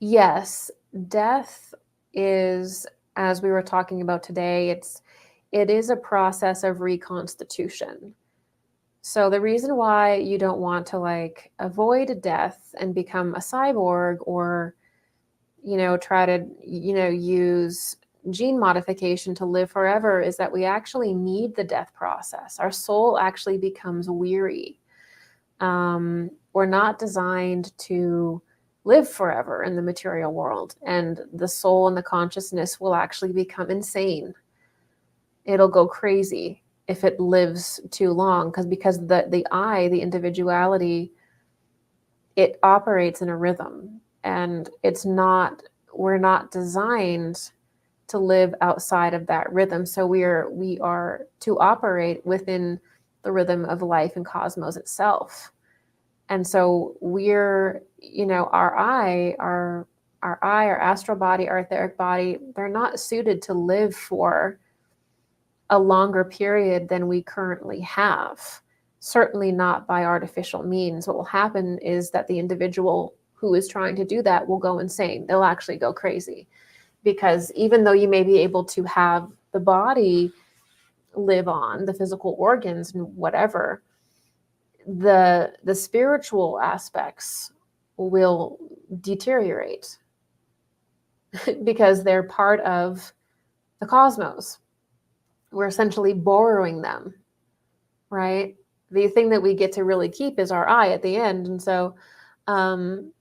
Yes, death is, as we were talking about today, it is a process of reconstitution. So the reason why you don't want to like avoid death and become a cyborg or, try to, use gene modification to live forever is that we actually need the death process. Our soul actually becomes weary. We're not designed to live forever in the material world, and the soul and the consciousness will actually become insane. It'll go crazy if it lives too long because the I, the individuality, it operates in a rhythm, and we're not designed to live outside of that rhythm. So we are to operate within the rhythm of life and cosmos itself. And so our astral body, our etheric body, they're not suited to live for a longer period than we currently have. Certainly not by artificial means. What will happen is that the individual who is trying to do that will go insane. They'll actually go crazy, because even though you may be able to have the body live on, the physical organs and whatever, the spiritual aspects will deteriorate because they're part of the cosmos. We're essentially borrowing them, right? The thing that we get to really keep is our I at the end. And so, um,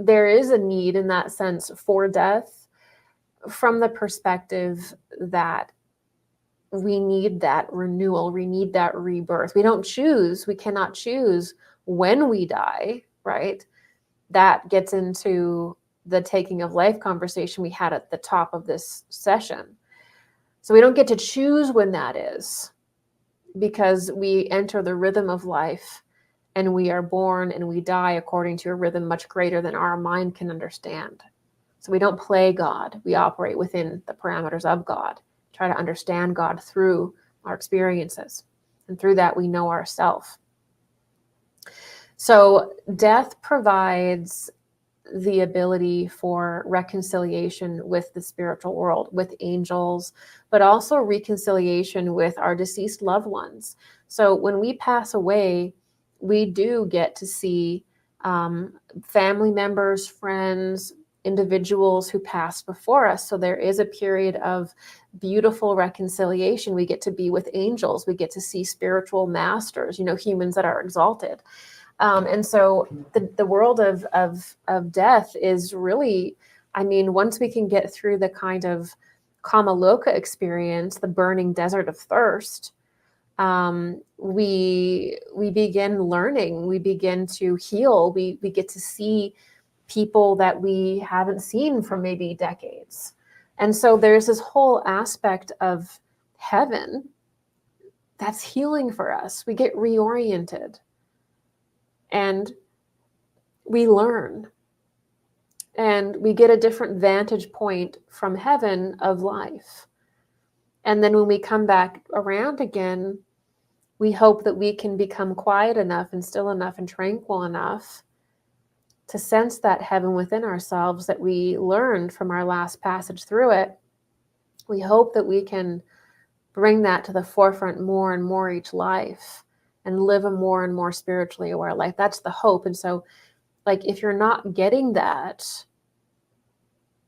there is a need in that sense for death, from the perspective that we need that renewal, we need that rebirth. We cannot choose when we die, right? That gets into the taking of life conversation we had at the top of this session. So we don't get to choose when that is, because we enter the rhythm of life and we are born and we die according to a rhythm much greater than our mind can understand. So we don't play God. We operate within the parameters of God, try to understand God through our experiences. And through that, we know ourselves. So death provides the ability for reconciliation with the spiritual world, with angels, but also reconciliation with our deceased loved ones. So when we pass away, we do get to see family members, friends, individuals who passed before us. So there is a period of beautiful reconciliation. We get to be with angels. We get to see spiritual masters, humans that are exalted. And so the world of death is really, once we can get through the kind of Kamaloka experience, the burning desert of thirst, we begin learning, we begin to heal, we get to see people that we haven't seen for maybe decades. And so there's this whole aspect of heaven that's healing for us. We get reoriented and we learn, and we get a different vantage point from heaven of life. And then when we come back around again, we hope that we can become quiet enough and still enough and tranquil enough to sense that heaven within ourselves that we learned from our last passage through it. We hope that we can bring that to the forefront more and more each life and live a more and more spiritually aware life. That's the hope. And so, if you're not getting that,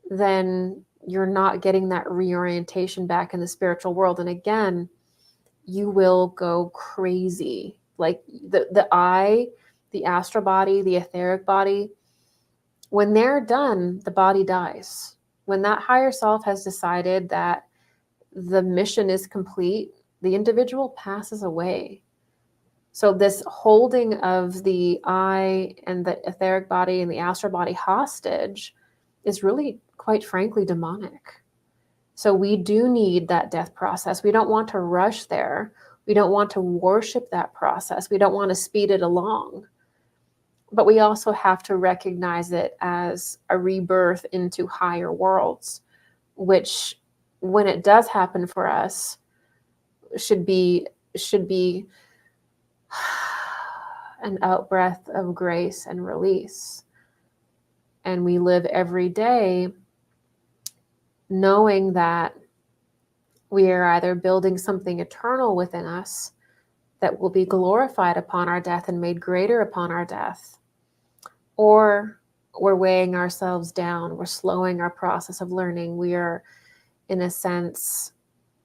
then you're not getting that reorientation back in the spiritual world. And again, you will go crazy. Like the I, the astral body, the etheric body, when they're done, the body dies. When that higher self has decided that the mission is complete, the individual passes away. So this holding of the I and the etheric body and the astral body hostage is really, quite frankly, demonic. So we do need that death process. We don't want to rush there. We don't want to worship that process. We don't want to speed it along. But we also have to recognize it as a rebirth into higher worlds, which, when it does happen for us, should be an out breath of grace and release. And we live every day knowing that we are either building something eternal within us that will be glorified upon our death and made greater upon our death, or we're weighing ourselves down, we're slowing our process of learning, we are, in a sense,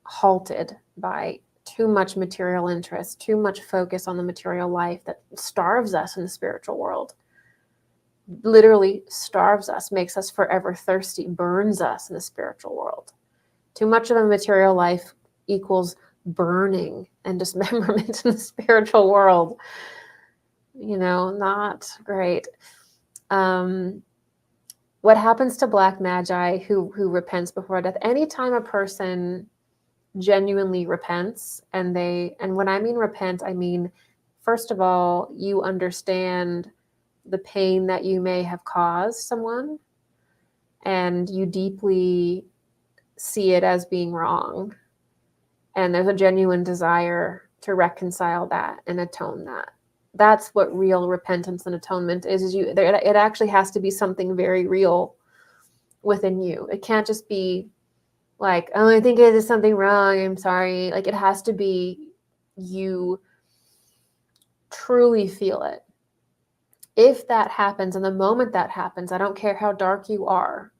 halted by too much material interest, too much focus on the material life that starves us in the spiritual world. Literally starves us, makes us forever thirsty, burns us in the spiritual world. Too much of a material life equals burning and dismemberment in the spiritual world. Not great. What happens to Black Magi who repents before death? Anytime a person genuinely repents, and when I mean repent, I mean, first of all, you understand the pain that you may have caused someone, and you deeply see it as being wrong. And there's a genuine desire to reconcile that and atone that. That's what real repentance and atonement is. It actually has to be something very real within you. It can't just be like, oh, I think I did something wrong, I'm sorry. Like, it has to be you truly feel it. If that happens, and the moment that happens, I don't care how dark you are,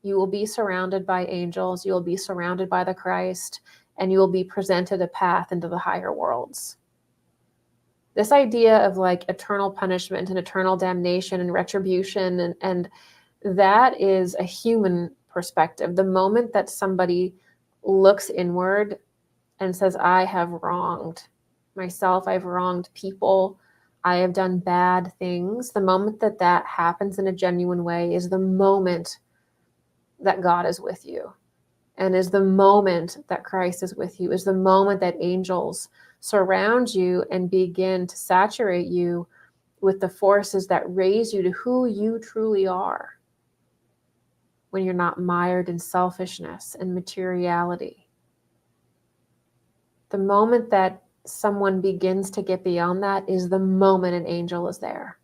you will be surrounded by angels, you will be surrounded by the Christ, and you will be presented a path into the higher worlds. This idea of like eternal punishment and eternal damnation and retribution, and that is a human perspective. The moment that somebody looks inward and says, I have wronged myself, I've wronged people, I have done bad things, the moment that that happens in a genuine way is the moment that God is with you, and is the moment that Christ is with you, is the moment that angels surround you and begin to saturate you with the forces that raise you to who you truly are, when you're not mired in selfishness and materiality. The moment that someone begins to get beyond that is the moment an angel is there.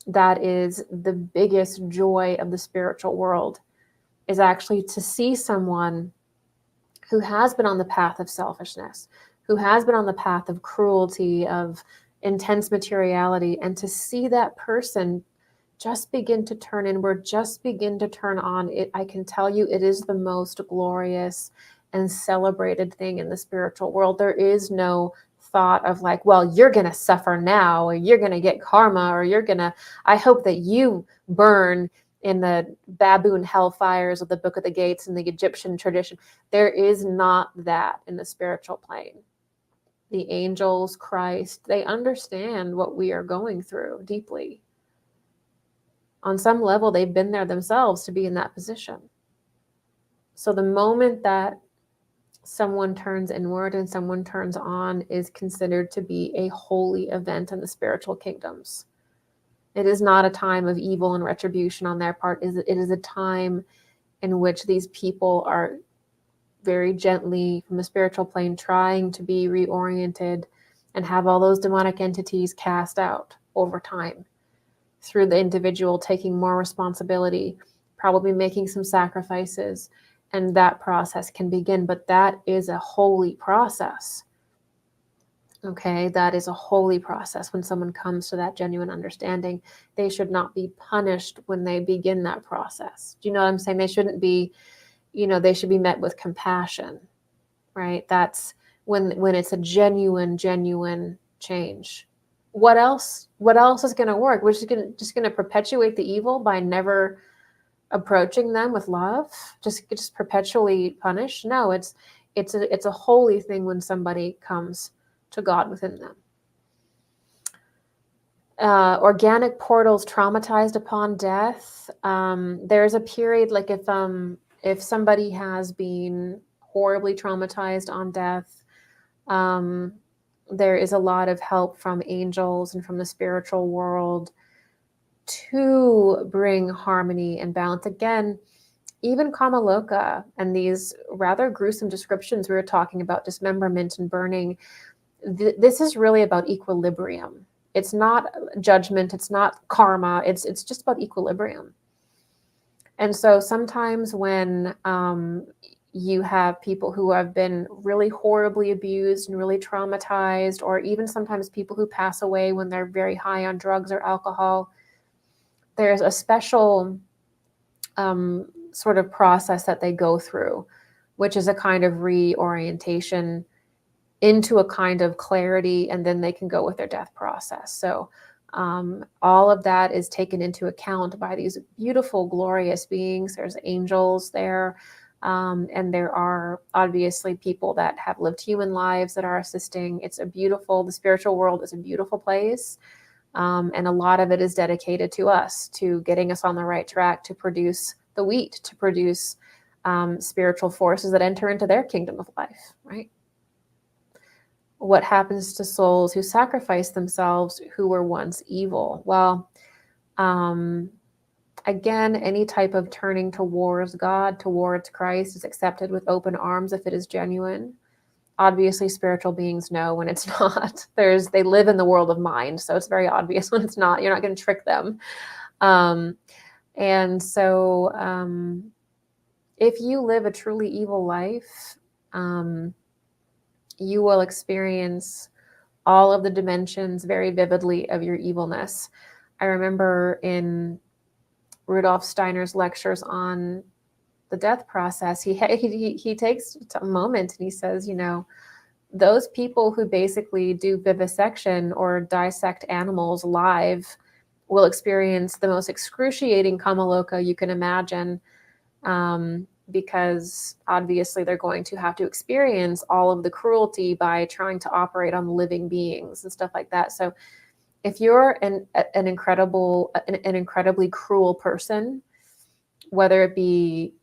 That is the biggest joy of the spiritual world, is actually to see someone who has been on the path of selfishness, who has been on the path of cruelty, of intense materiality, and to see that person just begin to turn inward, just begin to turn on. I can tell you, it is the most glorious and celebrated thing in the spiritual world. There is no thought of like, well, you're going to suffer now, or you're going to get karma, or I hope that you burn in the baboon hellfires of the Book of the Gates and the Egyptian tradition. There is not that in the spiritual plane. The angels, Christ, they understand what we are going through deeply. On some level, they've been there themselves to be in that position. So the moment that someone turns inward and someone turns on is considered to be a holy event in the spiritual kingdoms. It is not a time of evil and retribution on their part. It is a time in which these people are very gently, from the spiritual plane, trying to be reoriented and have all those demonic entities cast out over time, through the individual taking more responsibility, probably making some sacrifices, and that process can begin. But that is a holy process. Okay, that is a holy process. When someone comes to that genuine understanding, they should not be punished when they begin that process. Do you know what I'm saying? They shouldn't be, they should be met with compassion, right? That's when it's a genuine change. What else is going to work? We're just going to perpetuate the evil by never approaching them with love, just perpetually punish? No, it's a holy thing when somebody comes to God within them. Organic portals traumatized upon death. There's a period, like if somebody has been horribly traumatized on death, there is a lot of help from angels and from the spiritual world to bring harmony and balance. Again, even Kamaloka and these rather gruesome descriptions we were talking about, dismemberment and burning, this is really about equilibrium. It's not judgment, it's not karma, it's just about equilibrium. And so sometimes when you have people who have been really horribly abused and really traumatized, or even sometimes people who pass away when they're very high on drugs or alcohol, there's a special sort of process that they go through, which is a kind of reorientation into a kind of clarity, and then they can go with their death process. So all of that is taken into account by these beautiful, glorious beings. There's angels there, and there are obviously people that have lived human lives that are assisting. The spiritual world is a beautiful place. And a lot of it is dedicated to us, to getting us on the right track, to produce the wheat, to produce spiritual forces that enter into their kingdom of life, right? What happens to souls who sacrifice themselves, who were once evil? Well, again, any type of turning towards God, towards Christ, is accepted with open arms if it is genuine. Obviously, spiritual beings know when it's not. They live in the world of mind, so it's very obvious when it's not. You're not going to trick them. And so if you live a truly evil life, you will experience all of the dimensions very vividly of your evilness. I remember in Rudolf Steiner's lectures on the death process, he takes a moment and he says, those people who basically do vivisection or dissect animals live will experience the most excruciating kamaloka you can imagine, because obviously they're going to have to experience all of the cruelty by trying to operate on living beings and stuff like that. So if you're an incredibly cruel person, whether it be,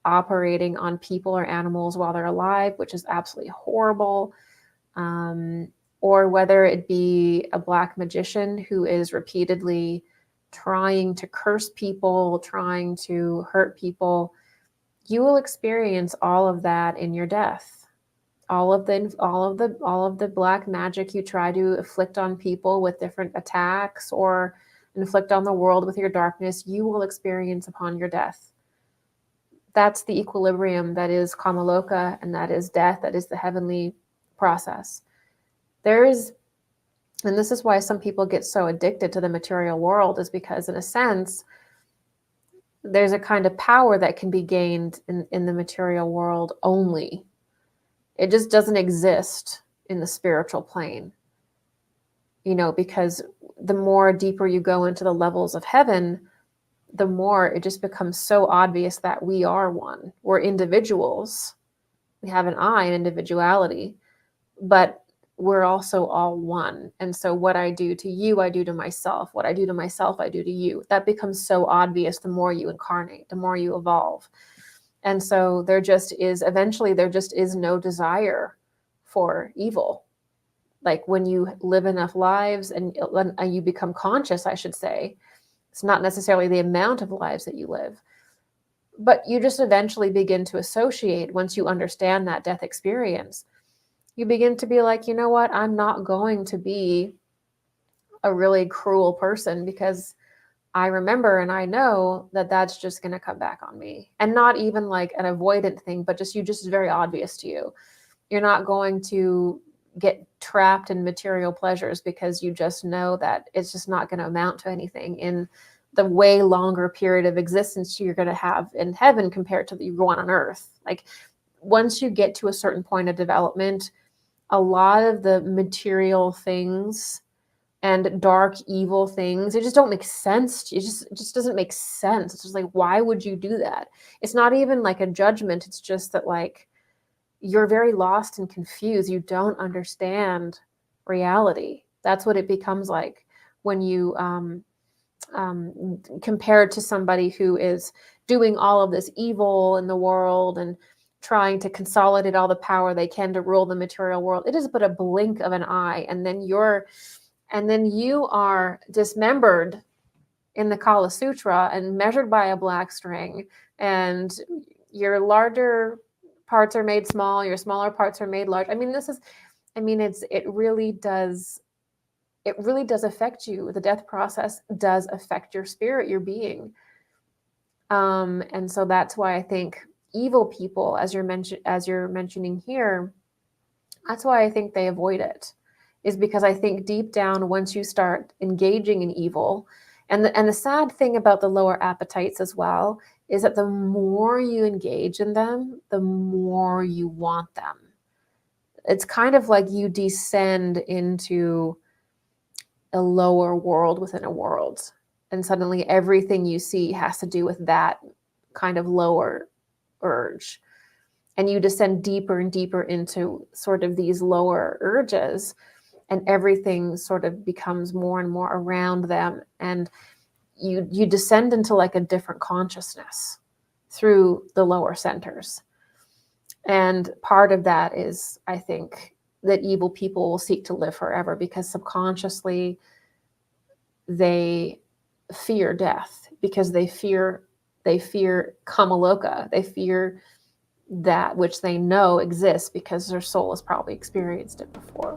operating on people or animals while they're alive, which is absolutely horrible, or whether it be a black magician who is repeatedly trying to curse people, trying to hurt people, you will experience all of that in your death. All of the black magic you try to inflict on people with different attacks or inflict on the world with your darkness, you will experience upon your death. That's the equilibrium that is Kamaloka, and that is death, that is the heavenly process. And this is why some people get so addicted to the material world, is because in a sense, there's a kind of power that can be gained in the material world only. It just doesn't exist in the spiritual plane, because the more deeper you go into the levels of heaven, the more it just becomes so obvious that we are one. We're individuals. We have an I, an individuality, but we're also all one. And so what I do to you, I do to myself. What I do to myself, I do to you. That becomes so obvious the more you incarnate, the more you evolve. And so there just is no desire for evil. Like when you live enough lives and you become conscious, I should say, it's not necessarily the amount of lives that you live, but you just eventually begin to associate, once you understand that death experience, you begin to be like, you know what, I'm not going to be a really cruel person, because I remember and I know that that's just going to come back on me. And not even like an avoidant thing, but just very obvious to you. You're not going to get trapped in material pleasures because you just know that it's just not going to amount to anything in the way longer period of existence you're going to have in heaven compared to the one on earth. Like once you get to a certain point of development, a lot of the material things and dark, evil things, it just don't make sense. It just doesn't make sense. It's just like, why would you do that? It's not even like a judgment. It's just that like, you're very lost and confused. You don't understand reality. That's what it becomes like when you compare it to somebody who is doing all of this evil in the world and trying to consolidate all the power they can to rule the material world. It is but a blink of an eye, and then you are dismembered in the Kala Sutra and measured by a black string, and your larger parts are made small, your smaller parts are made large. It really does affect you. The death process does affect your spirit, your being. And so that's why I think evil people, as you're mentioning here, that's why I think they avoid it, is because I think deep down, once you start engaging in evil, and the sad thing about the lower appetites as well is that the more you engage in them, the more you want them. It's kind of like you descend into a lower world within a world, and suddenly everything you see has to do with that kind of lower urge. And you descend deeper and deeper into sort of these lower urges, and everything sort of becomes more and more around them, and you descend into like a different consciousness through the lower centers. And part of that is, I think, that evil people will seek to live forever because subconsciously they fear death, because they fear kamaloka, they fear that which they know exists because their soul has probably experienced it before.